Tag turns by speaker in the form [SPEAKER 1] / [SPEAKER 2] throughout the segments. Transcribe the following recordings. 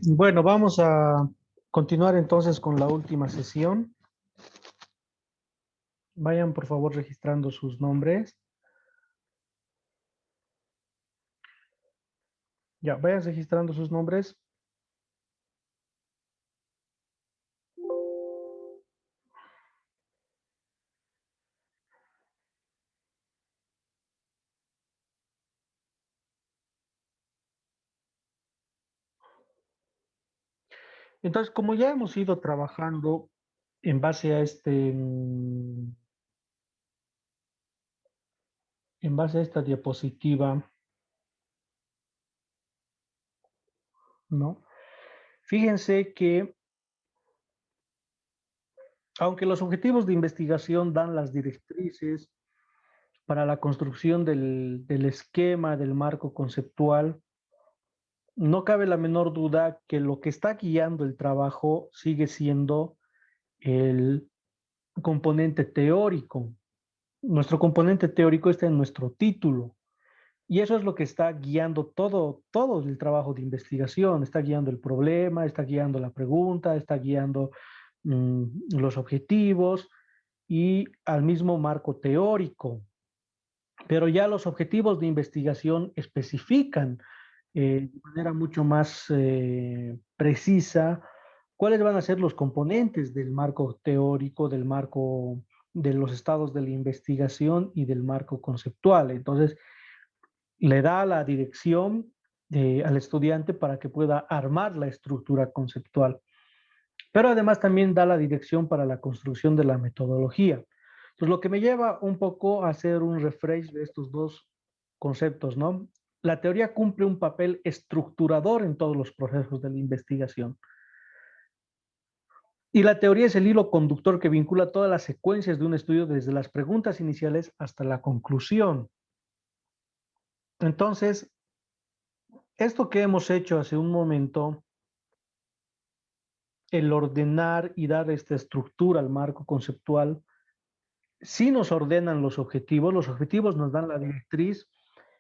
[SPEAKER 1] Bueno, vamos a continuar entonces con la última sesión. Vayan por favor registrando sus nombres. Ya, vayan registrando sus nombres. Entonces, como ya hemos ido trabajando en base a en base a esta diapositiva, ¿no? Fíjense que aunque los objetivos de investigación dan las directrices para la construcción del esquema, del marco conceptual, no cabe la menor duda que lo que está guiando el trabajo sigue siendo el componente teórico. Nuestro componente teórico está en nuestro título y eso es lo que está guiando todo el trabajo de investigación. Está guiando el problema, está guiando la pregunta, está guiando los objetivos y al mismo marco teórico. Pero ya los objetivos de investigación especifican de manera mucho más precisa cuáles van a ser los componentes del marco teórico, del marco de los estados de la investigación y del marco conceptual. Entonces, le da la dirección al estudiante para que pueda armar la estructura conceptual, pero además también da la dirección para la construcción de la metodología. Entonces, lo que me lleva un poco a hacer un refresh de estos dos conceptos, ¿no? La teoría cumple un papel estructurador en todos los procesos de la investigación. Y la teoría es el hilo conductor que vincula todas las secuencias de un estudio desde las preguntas iniciales hasta la conclusión. Entonces, esto que hemos hecho hace un momento, el ordenar y dar esta estructura al marco conceptual, sí nos ordenan los objetivos nos dan la directriz,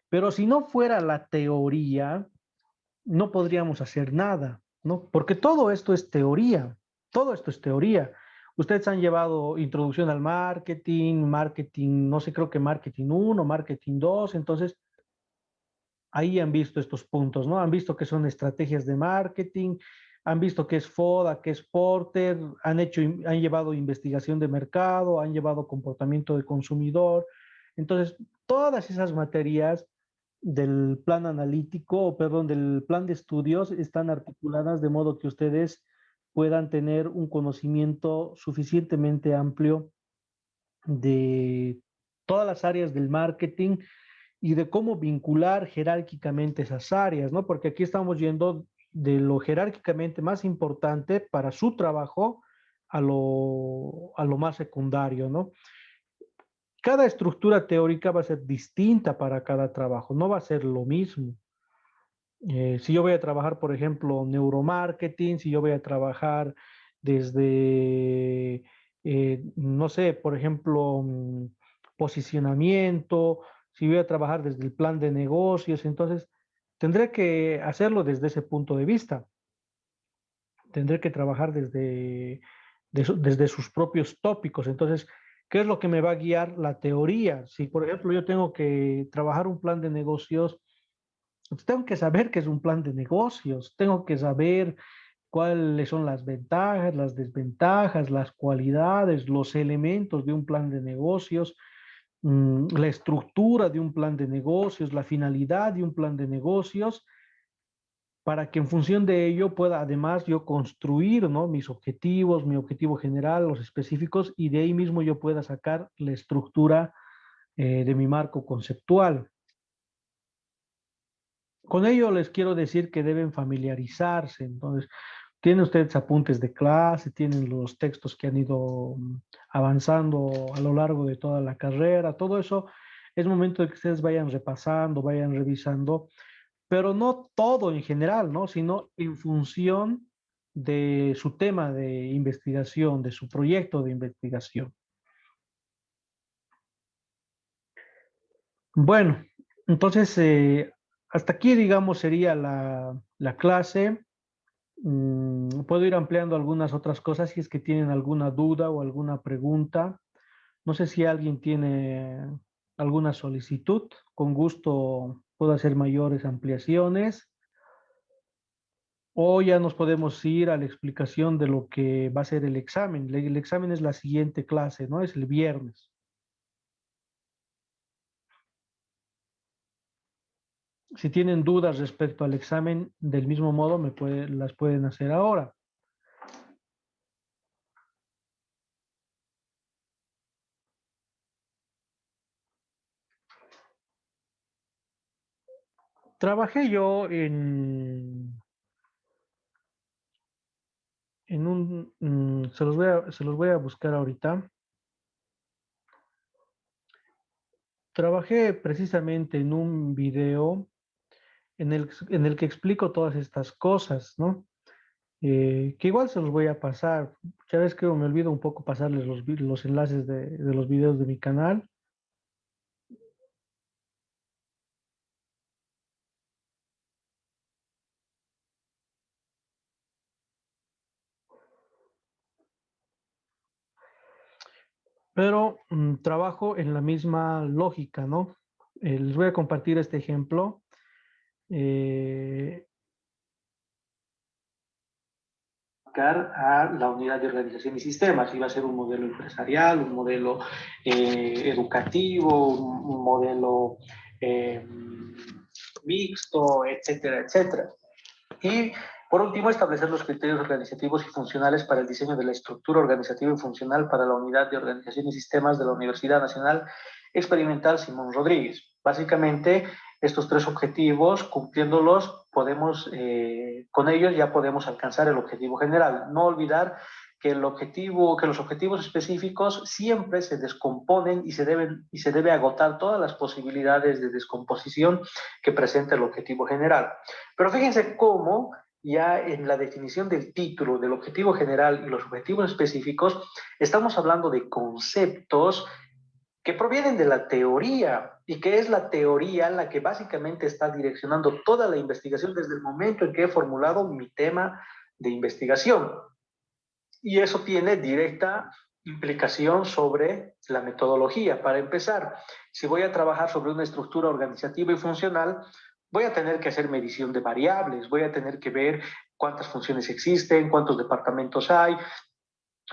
[SPEAKER 1] pero si no fuera la teoría, no podríamos hacer nada, ¿no? Porque todo esto es teoría, todo esto es teoría. Ustedes han llevado introducción al marketing, marketing, no sé, creo que marketing 1, marketing 2, entonces ahí han visto estos puntos, ¿no? Han visto que son estrategias de marketing, han visto qué es FODA, qué es Porter, han llevado investigación de mercado, han llevado comportamiento de consumidor. Entonces, todas esas materias del plan analítico, o perdón, del plan de estudios están articuladas de modo que ustedes puedan tener un conocimiento suficientemente amplio de todas las áreas del marketing y de cómo vincular jerárquicamente esas áreas, ¿no? Porque aquí estamos yendo de lo jerárquicamente más importante para su trabajo a lo más secundario, ¿no? Cada estructura teórica va a ser distinta para cada trabajo, no va a ser lo mismo. Si yo voy a trabajar, por ejemplo, neuromarketing, si yo voy a trabajar desde, no sé, por ejemplo, posicionamiento, si voy a trabajar desde el plan de negocios, entonces tendré que hacerlo desde ese punto de vista. Tendré que trabajar desde sus propios tópicos. Entonces, ¿qué es lo que me va a guiar? La teoría. Si, por ejemplo, yo tengo que trabajar un plan de negocios, pues tengo que saber qué es un plan de negocios, tengo que saber cuáles son las ventajas, las desventajas, las cualidades, los elementos de un plan de negocios, la estructura de un plan de negocios, la finalidad de un plan de negocios, para que en función de ello pueda además yo construir, ¿no? Mis objetivos, mi objetivo general, los específicos, y de ahí mismo yo pueda sacar la estructura de mi marco conceptual. Con ello les quiero decir que deben familiarizarse. Entonces, tienen ustedes apuntes de clase, tienen los textos que han ido avanzando a lo largo de toda la carrera, todo eso es momento de que ustedes vayan repasando, vayan revisando, pero no todo en general, ¿no? Sino en función de su tema de investigación, de su proyecto de investigación. Bueno, entonces Hasta aquí, digamos, sería la clase. Puedo ir ampliando algunas otras cosas si es que tienen alguna duda o alguna pregunta. No sé si alguien tiene alguna solicitud. Con gusto puedo hacer mayores ampliaciones. O ya nos podemos ir a la explicación de lo que va a ser el examen. El examen es la siguiente clase, ¿no? Es el viernes. Si tienen dudas respecto al examen, del mismo modo las pueden hacer ahora. Trabajé yo se los voy a buscar ahorita. Trabajé precisamente en un video en el que explico todas estas cosas, ¿no? Que igual se los voy a pasar. Ya ves que me olvido un poco pasarles los enlaces de los videos de mi canal. Pero trabajo en la misma lógica, ¿no? Les voy a compartir este ejemplo. Eh, a la unidad de organización y sistemas. Iba a ser un modelo empresarial, un modelo educativo, un modelo eh, mixto, etcétera, etcétera. Y por último, establecer los criterios organizativos y funcionales para el diseño de la estructura organizativa y funcional para la unidad de organización y sistemas de la Universidad Nacional Experimental Simón Rodríguez. Básicamente, estos tres objetivos, cumpliéndolos, con ellos ya podemos alcanzar el objetivo general. No olvidar que los objetivos específicos siempre se descomponen y se debe agotar todas las posibilidades de descomposición que presenta el objetivo general. Pero fíjense cómo ya en la definición del título, del objetivo general y los objetivos específicos, estamos hablando de conceptos que provienen de la teoría y que es la teoría la que básicamente está direccionando toda la investigación desde el momento en que he formulado mi tema de investigación. Y eso tiene directa implicación sobre la metodología. Para empezar, si voy a trabajar sobre una estructura organizativa y funcional, voy a tener que hacer medición de variables, voy a tener que ver cuántas funciones existen, cuántos departamentos hay,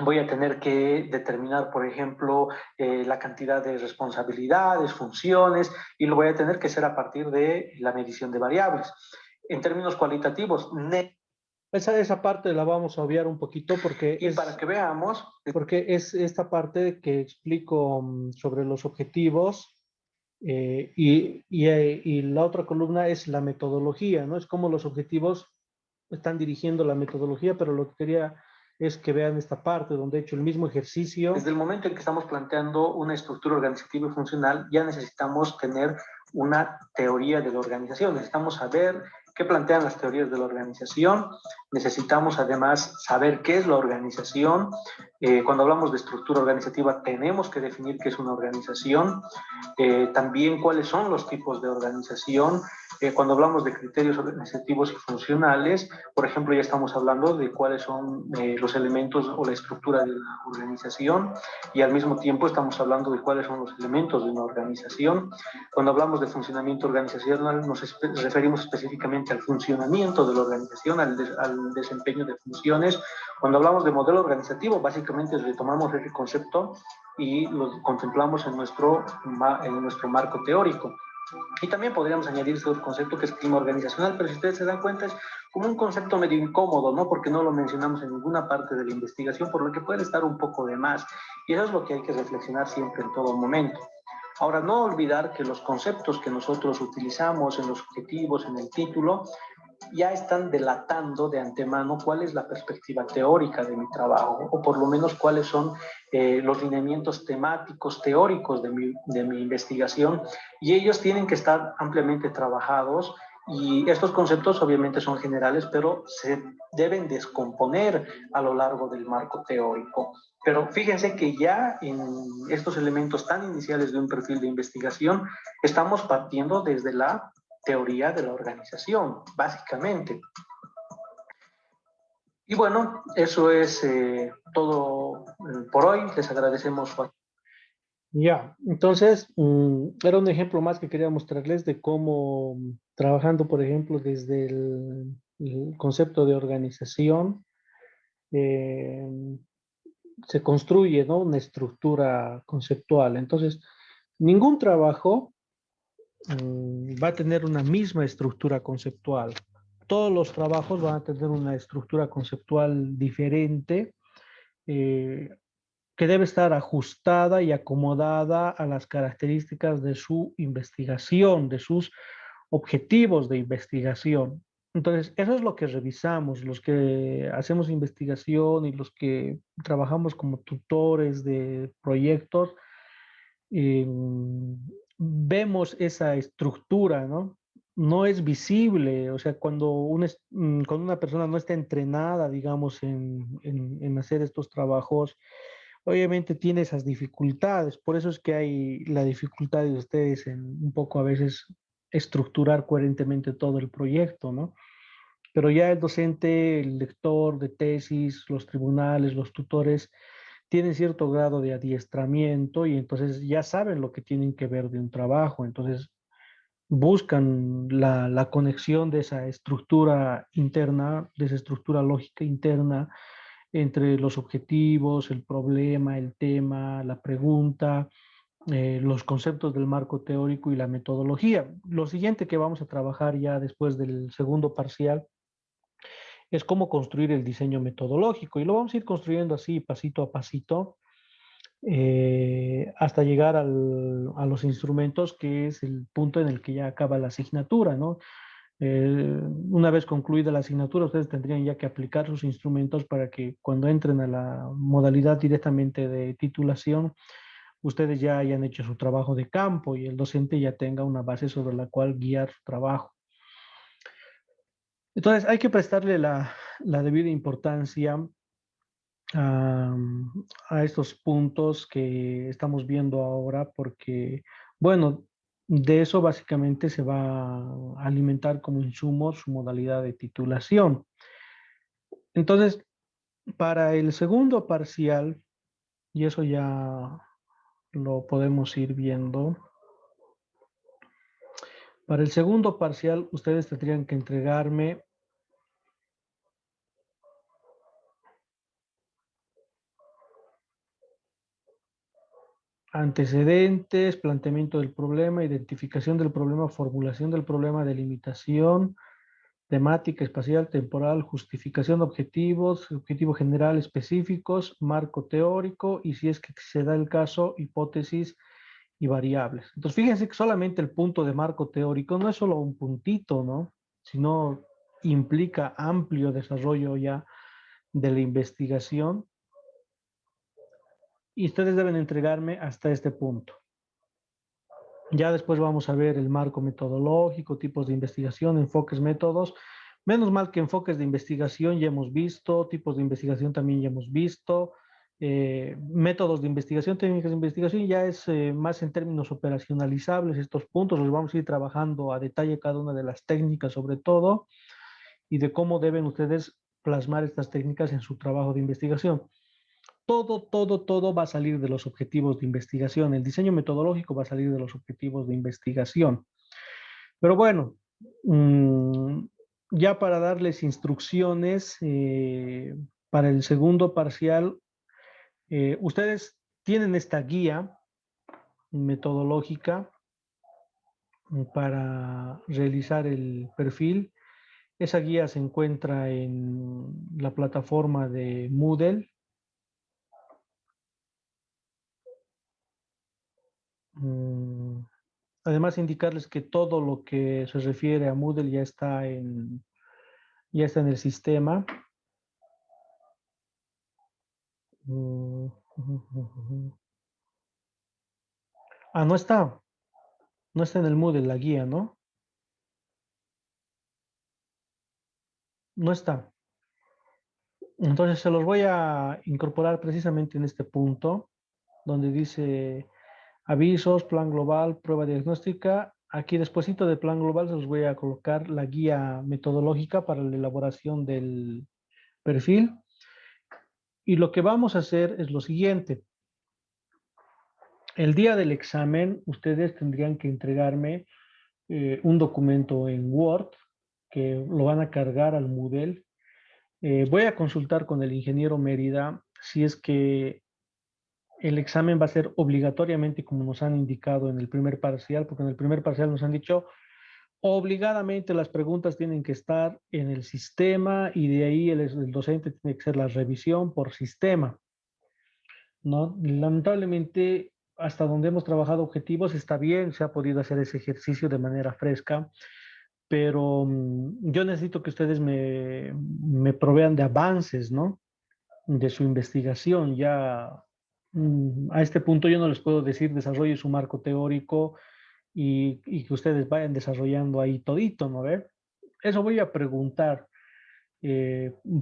[SPEAKER 1] voy a tener que determinar, por ejemplo, la cantidad de responsabilidades, funciones, y lo voy a tener que hacer a partir de la medición de variables. En términos cualitativos, esa parte la vamos a obviar un poquito para que veamos, porque es esta parte que explico sobre los objetivos y la otra columna es la metodología, ¿no? Es como los objetivos están dirigiendo la metodología, pero lo que quería es que vean esta parte donde he hecho el mismo ejercicio. Desde el momento en que estamos planteando una estructura organizativa y funcional, ya necesitamos tener una teoría de la organización, necesitamos saber qué plantean las teorías de la organización, necesitamos además saber qué es la organización. Cuando hablamos de estructura organizativa tenemos que definir qué es una organización, también cuáles son los tipos de organización. Cuando hablamos de criterios organizativos y funcionales, por ejemplo, ya estamos hablando de cuáles son los elementos o la estructura de la organización y al mismo tiempo estamos hablando de cuáles son los elementos de una organización. Cuando hablamos de funcionamiento organizacional nos referimos específicamente al funcionamiento de la organización, al desempeño de funciones. Cuando hablamos de modelo organizativo, básicamente retomamos ese concepto y lo contemplamos en nuestro marco teórico. Y también podríamos añadir otro concepto que es clima organizacional, pero si ustedes se dan cuenta es como un concepto medio incómodo, ¿no? Porque no lo mencionamos en ninguna parte de la investigación, por lo que puede estar un poco de más. Y eso es lo que hay que reflexionar siempre en todo momento. Ahora, no olvidar que los conceptos que nosotros utilizamos en los objetivos, en el título, ya están delatando de antemano cuál es la perspectiva teórica de mi trabajo, o por lo menos cuáles son los lineamientos temáticos, teóricos de mi investigación, y ellos tienen que estar ampliamente trabajados, y estos conceptos obviamente son generales, pero se deben descomponer a lo largo del marco teórico. Pero fíjense que ya en estos elementos tan iniciales de un perfil de investigación, estamos partiendo desde la teoría de la organización, básicamente. Y bueno, eso es todo por hoy. Les agradecemos. Ya, entonces, era un ejemplo más que quería mostrarles de cómo trabajando, por ejemplo, desde el concepto de organización, eh, se construye, ¿no? Una estructura conceptual. Entonces, ningún trabajo va a tener una misma estructura conceptual. Todos los trabajos van a tener una estructura conceptual diferente, eh, que debe estar ajustada y acomodada a las características de su investigación, de sus objetivos de investigación. Entonces, eso es lo que revisamos, los que hacemos investigación y los que trabajamos como tutores de proyectos, eh, vemos esa estructura, ¿no? No es visible, o sea, cuando una persona no está entrenada, digamos, en hacer estos trabajos, obviamente tiene esas dificultades. Por eso es que hay la dificultad de ustedes en un poco a veces estructurar coherentemente todo el proyecto, ¿no? Pero ya el docente, el lector de tesis, los tribunales, los tutores, tienen cierto grado de adiestramiento y entonces ya saben lo que tienen que ver de un trabajo. Entonces buscan la conexión de esa estructura interna, de esa estructura lógica interna entre los objetivos, el problema, el tema, la pregunta, los conceptos del marco teórico y la metodología. Lo siguiente que vamos a trabajar ya después del segundo parcial es cómo construir el diseño metodológico y lo vamos a ir construyendo así pasito a pasito, hasta llegar a los instrumentos, que es el punto en el que ya acaba la asignatura, ¿no? Una vez concluida la asignatura, ustedes tendrían ya que aplicar sus instrumentos para que cuando entren a la modalidad directamente de titulación, ustedes ya hayan hecho su trabajo de campo y el docente ya tenga una base sobre la cual guiar su trabajo. Entonces, hay que prestarle la debida importancia a, a estos puntos que estamos viendo ahora, porque, bueno, de eso básicamente se va a alimentar como insumo su modalidad de titulación. Entonces, para el segundo parcial, y eso ya lo podemos ir viendo, para el segundo parcial ustedes tendrían que entregarme antecedentes, planteamiento del problema, identificación del problema, formulación del problema, delimitación, temática, espacial, temporal, justificación de objetivos, objetivo general específicos, marco teórico y si es que se da el caso, hipótesis y variables. Entonces, fíjense que solamente el punto de marco teórico no es solo un puntito, ¿no? Sino implica amplio desarrollo ya de la investigación y ustedes deben entregarme hasta este punto. Ya después vamos a ver el marco metodológico, tipos de investigación, enfoques, métodos. Menos mal que enfoques de investigación ya hemos visto, tipos de investigación también ya hemos visto, métodos de investigación, técnicas de investigación, ya es más en términos operacionalizables estos puntos, los vamos a ir trabajando a detalle cada una de las técnicas sobre todo y de cómo deben ustedes plasmar estas técnicas en su trabajo de investigación. Todo va a salir de los objetivos de investigación. El diseño metodológico va a salir de los objetivos de investigación. Pero bueno, mmm, ya para darles instrucciones para el segundo parcial, ustedes tienen esta guía metodológica para realizar el perfil. Esa guía se encuentra en la plataforma de Moodle. Además, indicarles que todo lo que se refiere a Moodle ya está en el sistema. Ah, no está. No está en el Moodle la guía, ¿no? No está. Entonces se los voy a incorporar precisamente en este punto, donde dice avisos, plan global, prueba diagnóstica, aquí despuesito del plan global se los voy a colocar la guía metodológica para la elaboración del perfil. Y lo que vamos a hacer es lo siguiente. El día del examen, ustedes tendrían que entregarme un documento en Word que lo van a cargar al Moodle. Voy a consultar con el ingeniero Mérida si es que el examen va a ser obligatoriamente como nos han indicado en el primer parcial, porque en el primer parcial nos han dicho obligadamente las preguntas tienen que estar en el sistema y de ahí el docente tiene que hacer la revisión por sistema, ¿no? Lamentablemente, hasta donde hemos trabajado objetivos está bien, se ha podido hacer ese ejercicio de manera fresca, pero yo necesito que ustedes me provean de avances, ¿no? De su investigación. Ya a este punto yo no les puedo decir desarrolle su marco teórico y que ustedes vayan desarrollando ahí todito, ¿no ve? Eso voy a preguntar.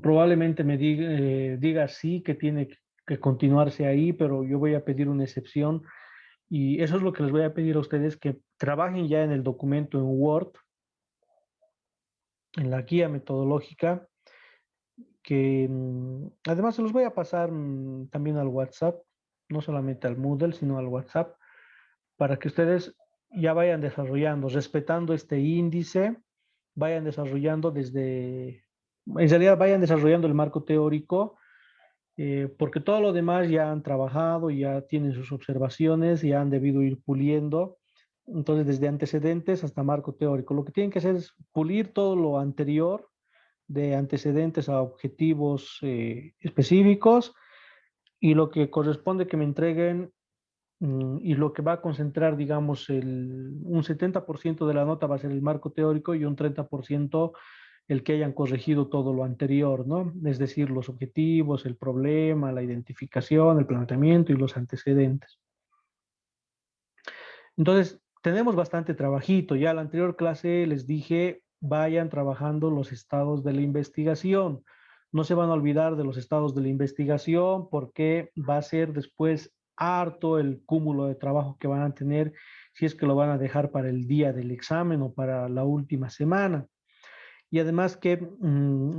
[SPEAKER 1] Probablemente me diga sí que tiene que continuarse ahí, pero yo voy a pedir una excepción y eso es lo que les voy a pedir a ustedes, que trabajen ya en el documento en Word, en la guía metodológica, que además se los voy a pasar también al WhatsApp, no solamente al Moodle, sino al WhatsApp, para que ustedes ya vayan desarrollando, respetando este índice, vayan desarrollando en realidad vayan desarrollando el marco teórico, porque todo lo demás ya han trabajado, ya tienen sus observaciones, ya han debido ir puliendo. Entonces, desde antecedentes hasta marco teórico, lo que tienen que hacer es pulir todo lo anterior, de antecedentes a objetivos específicos, y lo que corresponde que me entreguen y lo que va a concentrar, digamos, un 70% de la nota va a ser el marco teórico y un 30% el que hayan corregido todo lo anterior, ¿no? Es decir, los objetivos, el problema, la identificación, el planteamiento y los antecedentes. Entonces, tenemos bastante trabajito. Ya la anterior clase les dije, vayan trabajando los estados de la investigación. No se van a olvidar de los estados de la investigación porque va a ser después harto el cúmulo de trabajo que van a tener si es que lo van a dejar para el día del examen o para la última semana. Y además que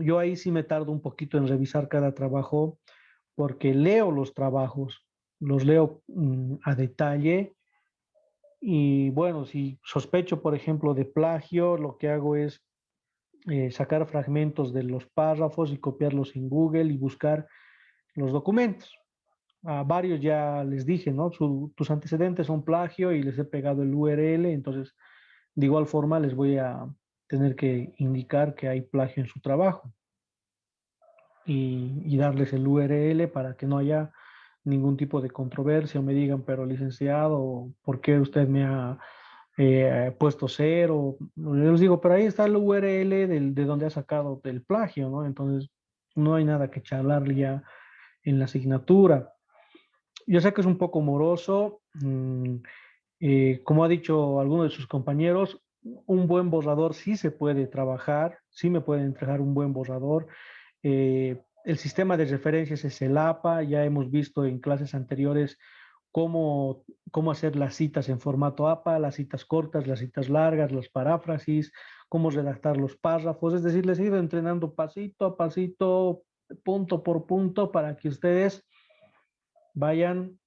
[SPEAKER 1] yo ahí sí me tardo un poquito en revisar cada trabajo porque leo los trabajos, los leo a detalle y bueno, si sospecho, por ejemplo, de plagio, lo que hago es sacar fragmentos de los párrafos y copiarlos en Google y buscar los documentos. A varios ya les dije, ¿no? Tus antecedentes son plagio y les he pegado el URL, entonces de igual forma les voy a tener que indicar que hay plagio en su trabajo y darles el URL para que no haya ningún tipo de controversia o me digan, pero licenciado, ¿por qué usted me ha puesto cero? Yo les digo, pero ahí está el URL de donde ha sacado el plagio, ¿no? Entonces, no hay nada que charlarle ya en la asignatura. Yo sé que es un poco moroso, como ha dicho alguno de sus compañeros, un buen borrador sí se puede trabajar, sí me pueden entregar un buen borrador. El sistema de referencias es el APA, ya hemos visto en clases anteriores cómo hacer las citas en formato APA, las citas cortas, las citas largas, las paráfrasis, cómo redactar los párrafos, es decir, les he ido entrenando pasito a pasito, punto por punto, para que ustedes vayan,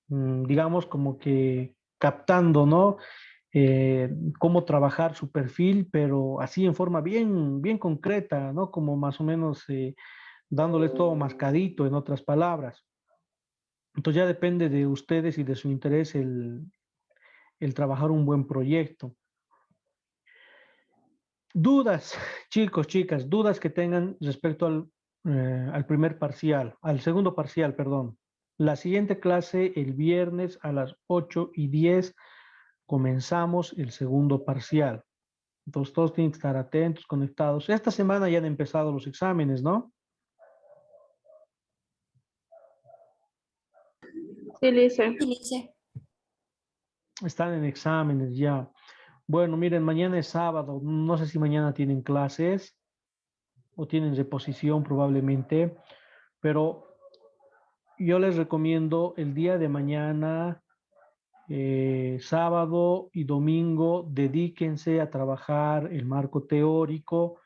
[SPEAKER 1] digamos, como que captando, ¿no? Cómo trabajar su perfil, pero así en forma bien, bien concreta, ¿no? Como más o menos dándoles todo mascadito, en otras palabras. Entonces ya depende de ustedes y de su interés el trabajar un buen proyecto. Dudas, chicos, chicas, dudas que tengan respecto al primer parcial, al segundo parcial, perdón. La siguiente clase, el viernes a las 8:10, comenzamos el segundo parcial. Entonces todos tienen que estar atentos, conectados. Esta semana ya han empezado los exámenes, ¿no?
[SPEAKER 2] Sí, Lice.
[SPEAKER 1] Están en exámenes ya. Bueno, miren, mañana es sábado. No sé si mañana tienen clases o tienen reposición probablemente, pero yo les recomiendo el día de mañana sábado y domingo dedíquense a trabajar el marco teórico,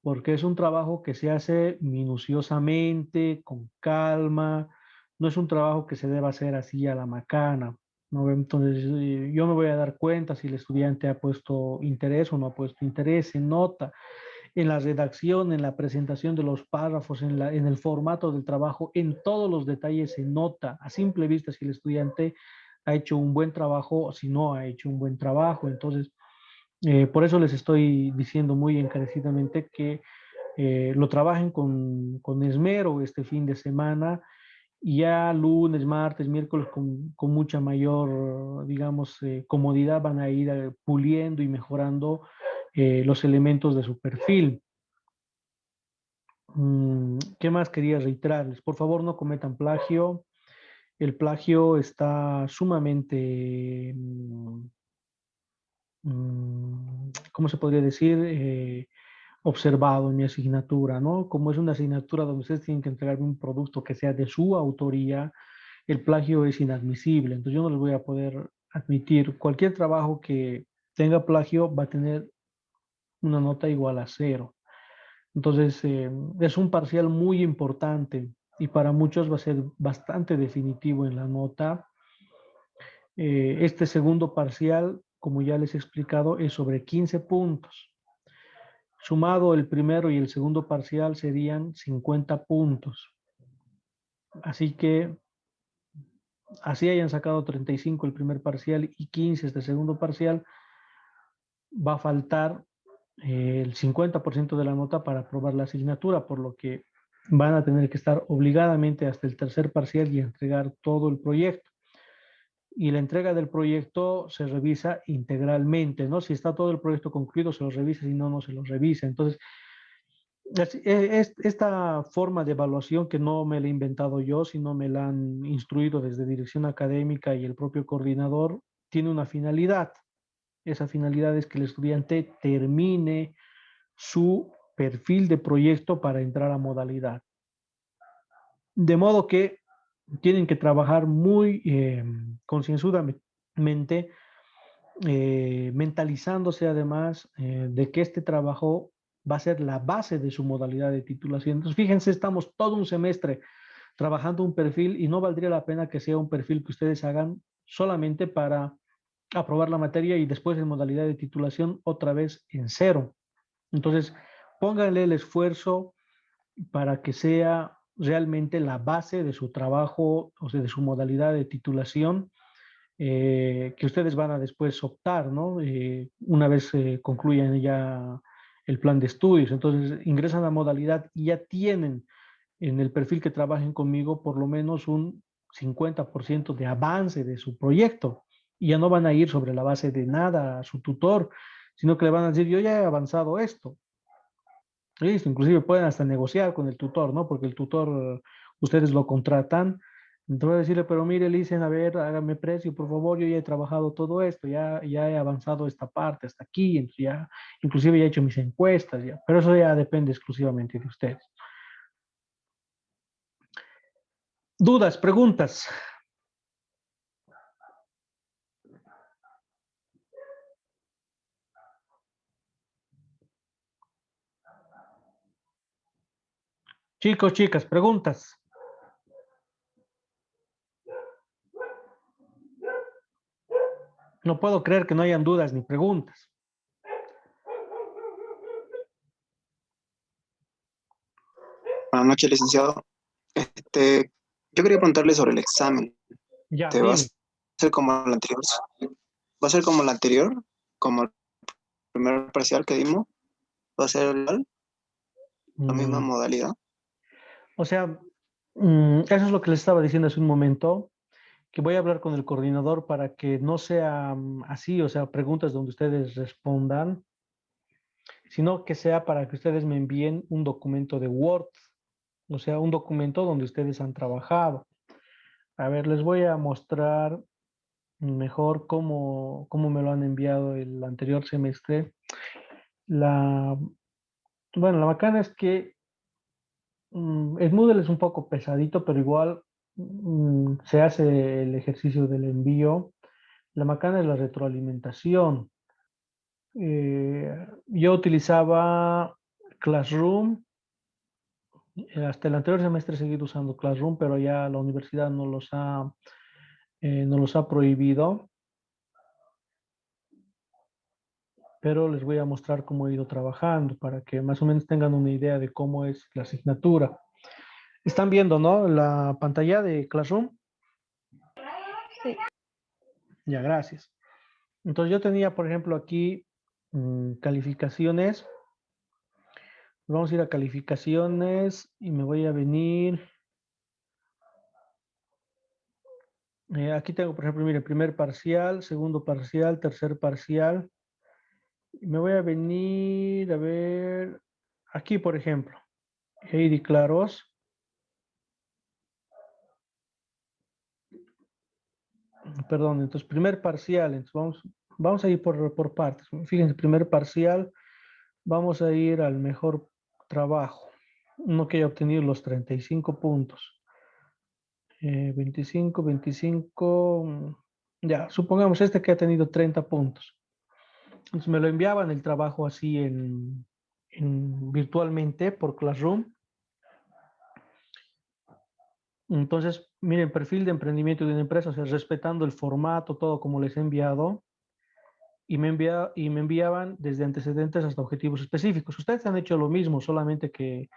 [SPEAKER 1] porque es un trabajo que se hace minuciosamente, con calma, no es un trabajo que se deba hacer así a la macana, ¿no? Entonces, yo me voy a dar cuenta si el estudiante ha puesto interés o no ha puesto interés, se nota en la redacción, en la presentación de los párrafos, en el formato del trabajo, en todos los detalles se nota a simple vista si el estudiante ha hecho un buen trabajo o si no ha hecho un buen trabajo. Entonces, por eso les estoy diciendo muy encarecidamente que lo trabajen con esmero este fin de semana y ya lunes, martes, miércoles con mucha mayor, digamos, comodidad van a ir puliendo y mejorando los elementos de su perfil. ¿Qué más quería reiterarles? Por favor, no cometan plagio. El plagio está sumamente, ¿cómo se podría decir? Observado en mi asignatura, ¿no? Como es una asignatura donde ustedes tienen que entregarme un producto que sea de su autoría, el plagio es inadmisible. Entonces yo no les voy a poder admitir cualquier trabajo que tenga plagio va a tener una nota igual a cero. Entonces es un parcial muy importante y para muchos va a ser bastante definitivo en la nota. Este segundo parcial, como ya les he explicado, es sobre 15 puntos. Sumado el primero y el segundo parcial serían 50 puntos. Así que así hayan sacado 35 el primer parcial y 15 este segundo parcial, va a faltar el 50% de la nota para aprobar la asignatura, por lo que van a tener que estar obligadamente hasta el tercer parcial y entregar todo el proyecto. Y la entrega del proyecto se revisa integralmente, ¿no? Si está todo el proyecto concluido, se lo revisa, si no, no se lo revisa. Entonces, esta forma de evaluación que no me la he inventado yo, sino me la han instruido desde dirección académica y el propio coordinador, tiene una finalidad. Esa finalidad es que el estudiante termine su perfil de proyecto para entrar a modalidad. De modo que tienen que trabajar muy concienzudamente, mentalizándose además de que este trabajo va a ser la base de su modalidad de titulación. Entonces, fíjense, estamos todo un semestre trabajando un perfil y no valdría la pena que sea un perfil que ustedes hagan solamente para aprobar la materia y después en modalidad de titulación otra vez en cero. Entonces, pónganle el esfuerzo para que sea realmente la base de su trabajo, o sea, de su modalidad de titulación, que ustedes van a después optar, ¿no? Una vez concluyan ya el plan de estudios. Entonces, ingresan a modalidad y ya tienen en el perfil que trabajen conmigo por lo menos un 50% de avance de su proyecto. Y ya no van a ir sobre la base de nada a su tutor, sino que le van a decir, yo ya he avanzado esto. Listo, inclusive pueden hasta negociar con el tutor, ¿no? Porque el tutor, ustedes lo contratan. Entonces voy a decirle, pero mire, le dicen, a ver, hágame precio, por favor, yo ya he trabajado todo esto, ya he avanzado esta parte hasta aquí, entonces ya, inclusive ya he hecho mis encuestas, ya. Pero eso ya depende exclusivamente de ustedes. Dudas, preguntas. Chicos, chicas, preguntas. No puedo creer que no hayan dudas ni preguntas.
[SPEAKER 2] Buenas noches, licenciado. Yo quería preguntarle sobre el examen.
[SPEAKER 1] Ya,
[SPEAKER 2] ¿Te va a
[SPEAKER 1] dime.
[SPEAKER 2] ser como el anterior? ¿Va a ser como el anterior? ¿Como el primer parcial que dimos? ¿Va a ser la misma
[SPEAKER 1] Mm,
[SPEAKER 2] modalidad?
[SPEAKER 1] o sea, eso es lo que les estaba diciendo hace un momento, que voy a hablar con el coordinador para que no sea así, o sea, preguntas donde ustedes respondan, sino que sea para que ustedes me envíen un documento de Word, o sea, un documento donde ustedes han trabajado. A ver, les voy a mostrar mejor cómo me lo han enviado el anterior semestre. La, bueno, la bacana es que el Moodle es un poco pesadito, pero igual se hace el ejercicio del envío. La macana es la retroalimentación. Yo utilizaba Classroom. Hasta el anterior semestre he seguido usando Classroom, pero ya la universidad no los ha prohibido. Pero les voy a mostrar cómo he ido trabajando para que más o menos tengan una idea de cómo es la asignatura. Están viendo, ¿no? La pantalla de Classroom.
[SPEAKER 3] Sí.
[SPEAKER 1] Ya, gracias. Entonces yo tenía, por ejemplo, aquí calificaciones. Vamos a ir a calificaciones y me voy a venir. Aquí tengo, por ejemplo, mire, primer parcial, segundo parcial, tercer parcial. Y me voy a venir a ver aquí, por ejemplo, Heidi Claros. Perdón, entonces primer parcial, entonces vamos a ir por partes. Fíjense, primer parcial, vamos a ir al mejor trabajo. Uno que haya obtenido los 35 puntos. 25, 25, ya, supongamos este que ha tenido 30 puntos. Entonces me lo enviaban el trabajo así virtualmente por Classroom. Entonces, miren, perfil de emprendimiento de una empresa, o sea, respetando el formato, todo como les he enviado, y me enviaban desde antecedentes hasta objetivos específicos. Ustedes han hecho lo mismo, solamente que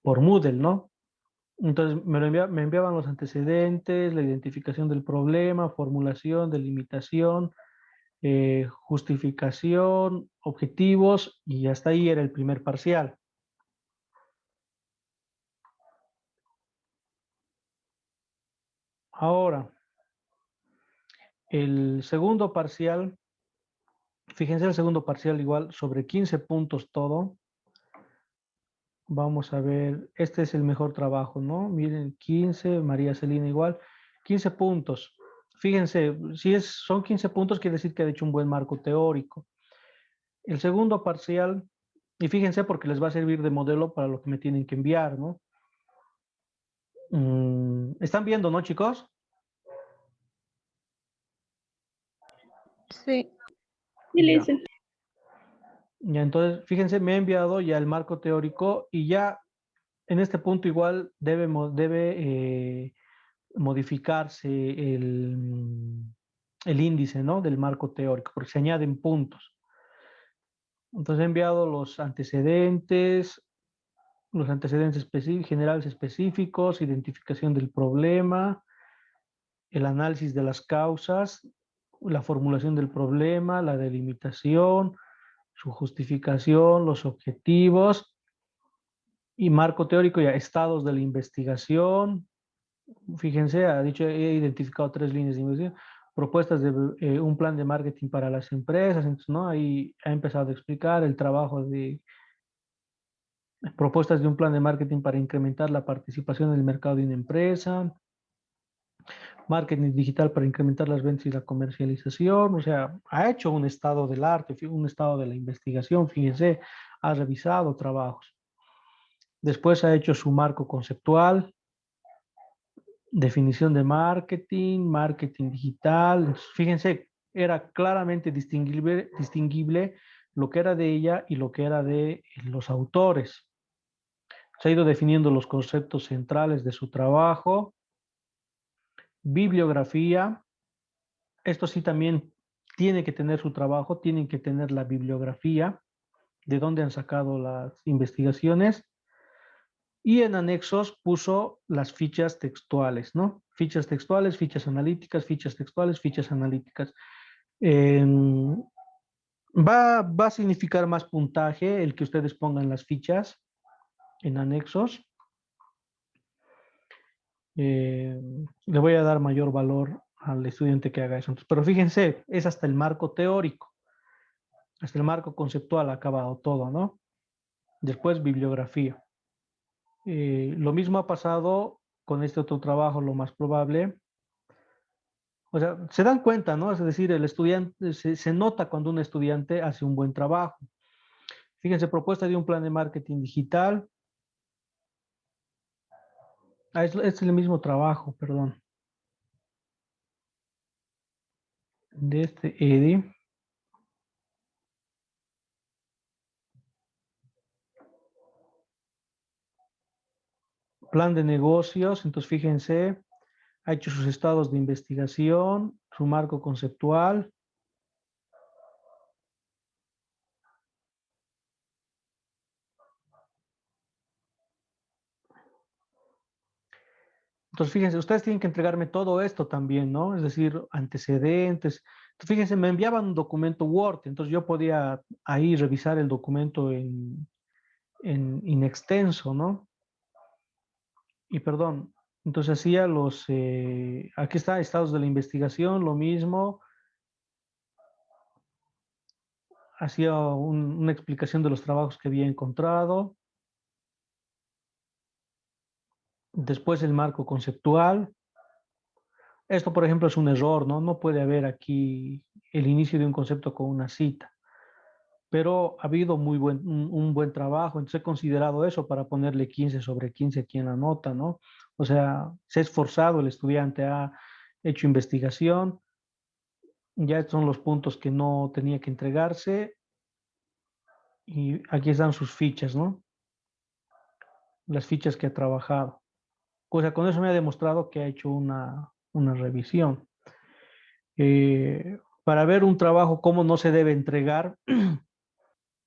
[SPEAKER 1] por Moodle, ¿no? Entonces, me enviaban los antecedentes, la identificación del problema, formulación, delimitación, justificación, objetivos, y hasta ahí era el primer parcial. Ahora, el segundo parcial, fíjense el segundo parcial igual, sobre 15 puntos todo. Vamos a ver, este es el mejor trabajo, ¿no? Miren, 15, María Celina igual, 15 puntos. Fíjense, si son 15 puntos, quiere decir que ha hecho un buen marco teórico. El segundo parcial, y fíjense porque les va a servir de modelo para lo que me tienen que enviar, ¿no? ¿Están viendo, no, chicos?
[SPEAKER 3] Sí.
[SPEAKER 1] Ya. Ya, entonces, fíjense, me ha enviado ya el marco teórico y ya en este punto igual debe modificarse el índice, ¿no? Del marco teórico, porque se añaden puntos. Entonces he enviado los antecedentes generales específicos, identificación del problema, el análisis de las causas, la formulación del problema, la delimitación, su justificación, los objetivos y marco teórico ya, estados de la investigación. Fíjense, ha dicho, he identificado 3 líneas de investigación, propuestas de un plan de marketing para las empresas, entonces, ¿no? Ahí ha empezado a explicar el trabajo de propuestas de un plan de marketing para incrementar la participación en el mercado de una empresa, marketing digital para incrementar las ventas y la comercialización, o sea, ha hecho un estado del arte, un estado de la investigación, fíjense, ha revisado trabajos. Después ha hecho su marco conceptual, definición de marketing, marketing digital. Fíjense, era claramente distinguible lo que era de ella y lo que era de los autores. Se ha ido definiendo los conceptos centrales de su trabajo. Bibliografía. Esto sí también tiene que tener su trabajo, tienen que tener la bibliografía de dónde han sacado las investigaciones. Y en anexos puso las fichas textuales, ¿no? Fichas textuales, fichas analíticas, fichas textuales, fichas analíticas. Eh, va a significar más puntaje el que ustedes pongan las fichas en anexos. Le voy a dar mayor valor al estudiante que haga eso. Pero fíjense, es hasta el marco teórico, hasta el marco conceptual ha acabado todo, ¿no? Después bibliografía. Lo mismo ha pasado con este otro trabajo, lo más probable. O sea, se dan cuenta, ¿no? Es decir, el estudiante, se nota cuando un estudiante hace un buen trabajo. Fíjense, propuesta de un plan de marketing digital. Es el mismo trabajo, perdón. de este EDI. Plan de negocios, entonces fíjense, ha hecho sus estados de investigación, su marco conceptual. Entonces, fíjense, ustedes tienen que entregarme todo esto también, ¿no? Es decir, antecedentes. Entonces, fíjense, me enviaban un documento Word, entonces yo podía ahí revisar el documento en extenso, ¿no? Y perdón, entonces hacía aquí está, estados de la investigación, lo mismo, hacía una explicación de los trabajos que había encontrado, después el marco conceptual. Esto, por ejemplo, es un error, ¿no? No puede haber aquí el inicio de un concepto con una cita, pero ha habido un buen trabajo, entonces he considerado eso para ponerle 15 sobre 15 aquí en la nota, ¿no? O sea, se ha esforzado, el estudiante ha hecho investigación, ya estos son los puntos que no tenía que entregarse y aquí están sus fichas, ¿no? Las fichas que ha trabajado. O sea, con eso me ha demostrado que ha hecho una revisión. Para ver un trabajo, cómo no se debe entregar,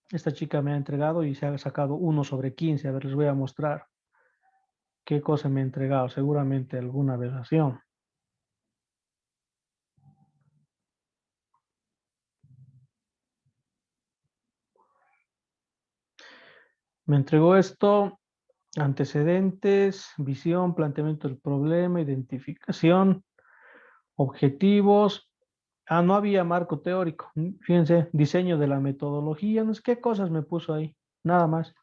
[SPEAKER 1] esta chica me ha entregado y se ha sacado 1 sobre 15. A ver, les voy a mostrar qué cosa me ha entregado. Seguramente alguna aberración. Me entregó esto, antecedentes, visión, planteamiento del problema, identificación, objetivos. Ah, no había marco teórico. Fíjense, diseño de la metodología. No sé qué cosas me puso ahí. Nada más.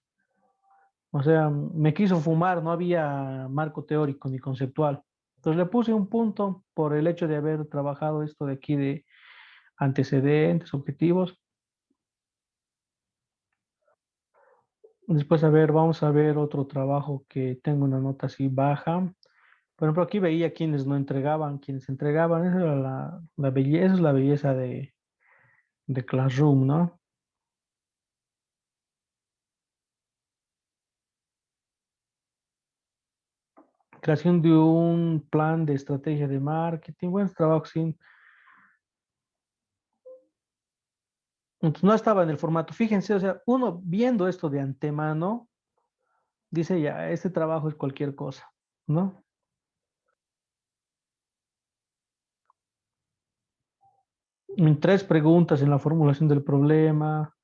[SPEAKER 1] O sea, me quiso fumar. No había marco teórico ni conceptual. Entonces le puse un punto por el hecho de haber trabajado esto de aquí de antecedentes, objetivos. Después, a ver, vamos a ver otro trabajo que tengo una nota así baja. Por ejemplo, aquí veía quienes no entregaban, quienes entregaban. Esa era la belleza, esa es la belleza de Classroom, ¿no? Creación de un plan de estrategia de marketing, buenos trabajos, sí. Entonces, no estaba en el formato. Fíjense, o sea, uno viendo esto de antemano, dice ya, este trabajo es cualquier cosa, ¿no? En 3 preguntas en la formulación del problema,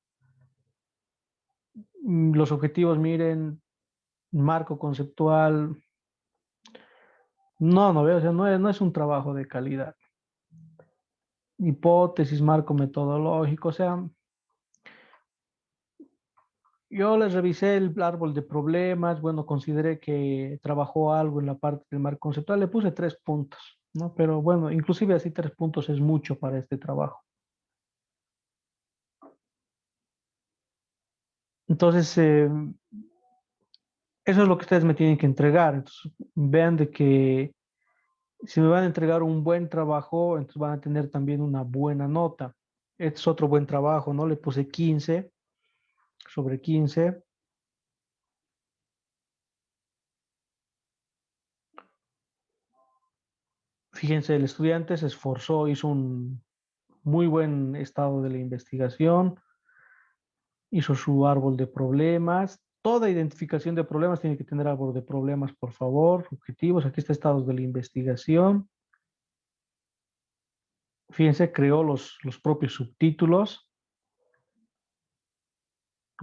[SPEAKER 1] los objetivos, miren, marco conceptual. No veo, o sea, no es un trabajo de calidad. Hipótesis, marco metodológico, o sea, yo les revisé el árbol de problemas, bueno, consideré que trabajó algo en la parte del marco conceptual, le puse 3 puntos, ¿no? Pero bueno, inclusive así 3 puntos es mucho para este trabajo. Entonces, eso es lo que ustedes me tienen que entregar. Entonces, vean de que si me van a entregar un buen trabajo, entonces van a tener también una buena nota. Este es otro buen trabajo, ¿no? Le puse 15 sobre 15. Fíjense, el estudiante se esforzó, hizo un muy buen estado de la investigación, hizo su árbol de problemas. Toda identificación de problemas tiene que tener árbol de problemas, por favor. Objetivos, aquí está estados de la investigación. Fíjense, creó los propios subtítulos.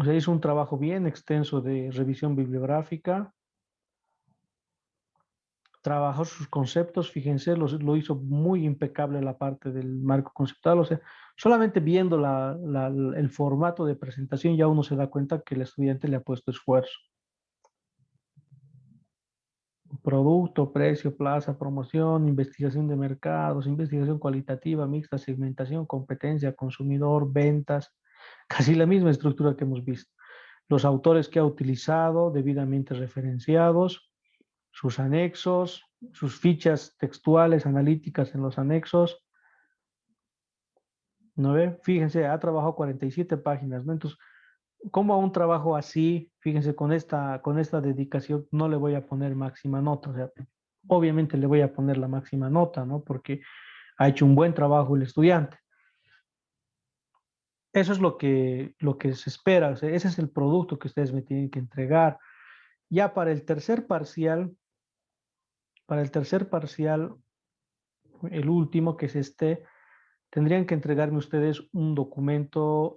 [SPEAKER 1] O sea, hizo un trabajo bien extenso de revisión bibliográfica. Trabajó sus conceptos, fíjense, lo hizo muy impecable la parte del marco conceptual. O sea, solamente viendo el formato de presentación ya uno se da cuenta que el estudiante le ha puesto esfuerzo. Producto, precio, plaza, promoción, investigación de mercados, investigación cualitativa, mixta, segmentación, competencia, consumidor, ventas, casi la misma estructura que hemos visto. Los autores que ha utilizado, debidamente referenciados, sus anexos, sus fichas textuales, analíticas en los anexos. ¿No ve? Fíjense, ha trabajado 47 páginas, ¿no? Entonces, ¿cómo a un trabajo así, fíjense, con esta dedicación, no le voy a poner máxima nota? O sea, obviamente le voy a poner la máxima nota, ¿no? Porque ha hecho un buen trabajo el estudiante. Eso es lo que se espera, o sea, ese es el producto que ustedes me tienen que entregar. Ya para el tercer parcial, el último que es este, tendrían que entregarme ustedes un documento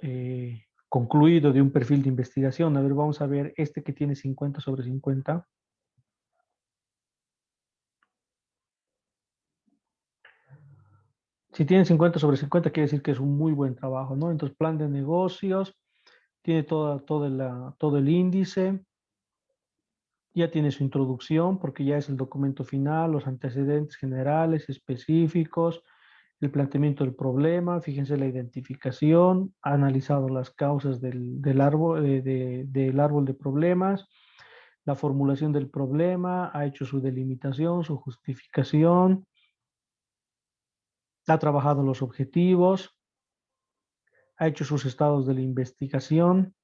[SPEAKER 1] concluido de un perfil de investigación. A ver, vamos a ver este que tiene 50/50. Si tienen 50/50, quiere decir que es un muy buen trabajo, ¿no? Entonces, plan de negocios, tiene todo el índice, ya tiene su introducción, porque ya es el documento final, los antecedentes generales, específicos, el planteamiento del problema, fíjense la identificación, ha analizado las causas del árbol, del árbol de problemas, la formulación del problema, ha hecho su delimitación, su justificación, ha trabajado los objetivos, ha hecho sus estados de la investigación,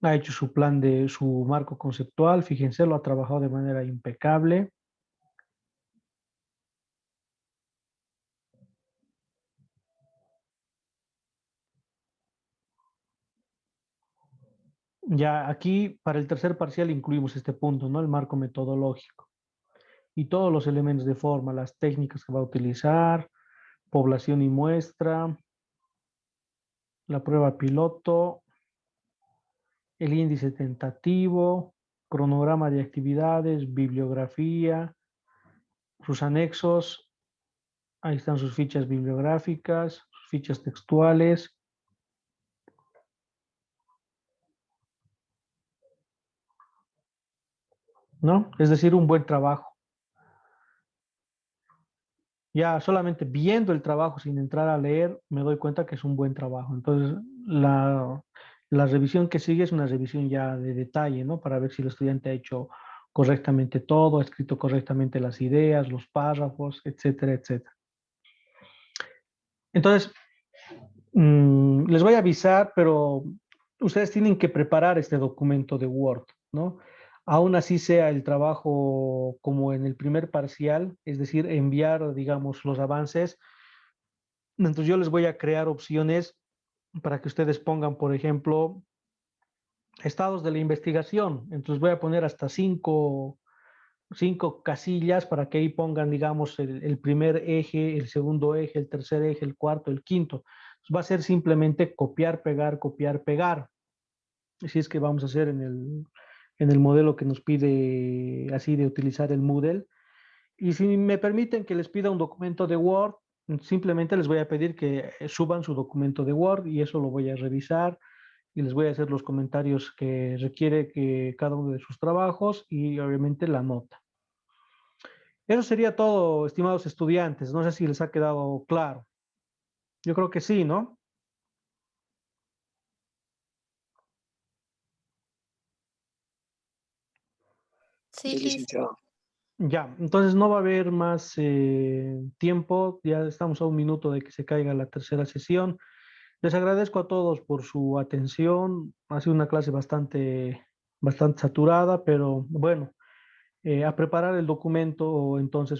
[SPEAKER 1] ha hecho su plan de su marco conceptual, fíjense, lo ha trabajado de manera impecable. Ya aquí para el tercer parcial incluimos este punto, ¿no? El marco metodológico y todos los elementos de forma, las técnicas que va a utilizar, población y muestra, la prueba piloto, el índice tentativo, cronograma de actividades, bibliografía, sus anexos, ahí están sus fichas bibliográficas, sus fichas textuales, ¿no? Es decir, un buen trabajo. Ya solamente viendo el trabajo sin entrar a leer, me doy cuenta que es un buen trabajo. Entonces, la revisión que sigue es una revisión ya de detalle, ¿no? Para ver si el estudiante ha hecho correctamente todo, ha escrito correctamente las ideas, los párrafos, etcétera, etcétera. Entonces, les voy a avisar, pero ustedes tienen que preparar este documento de Word, ¿no? Aún así sea el trabajo como en el primer parcial, es decir, enviar, digamos, los avances. Entonces yo les voy a crear opciones para que ustedes pongan, por ejemplo, estados de la investigación. Entonces voy a poner hasta cinco casillas para que ahí pongan, digamos, el primer eje, el segundo eje, el tercer eje, el cuarto, el quinto. Entonces va a ser simplemente copiar, pegar, copiar, pegar. Así es que vamos a hacer en el modelo que nos pide así de utilizar el Moodle. Y si me permiten que les pida un documento de Word, simplemente les voy a pedir que suban su documento de Word y eso lo voy a revisar y les voy a hacer los comentarios que requiere que cada uno de sus trabajos y obviamente la nota. Eso sería todo, estimados estudiantes. No sé si les ha quedado claro. Yo creo que sí, ¿no?
[SPEAKER 3] Sí,
[SPEAKER 2] Sí,
[SPEAKER 3] listo.
[SPEAKER 2] licenciado.
[SPEAKER 1] Ya, entonces no va a haber más tiempo. Ya estamos a un minuto de que se caiga la tercera sesión. Les agradezco a todos por su atención. Ha sido una clase bastante saturada, pero bueno, a preparar el documento entonces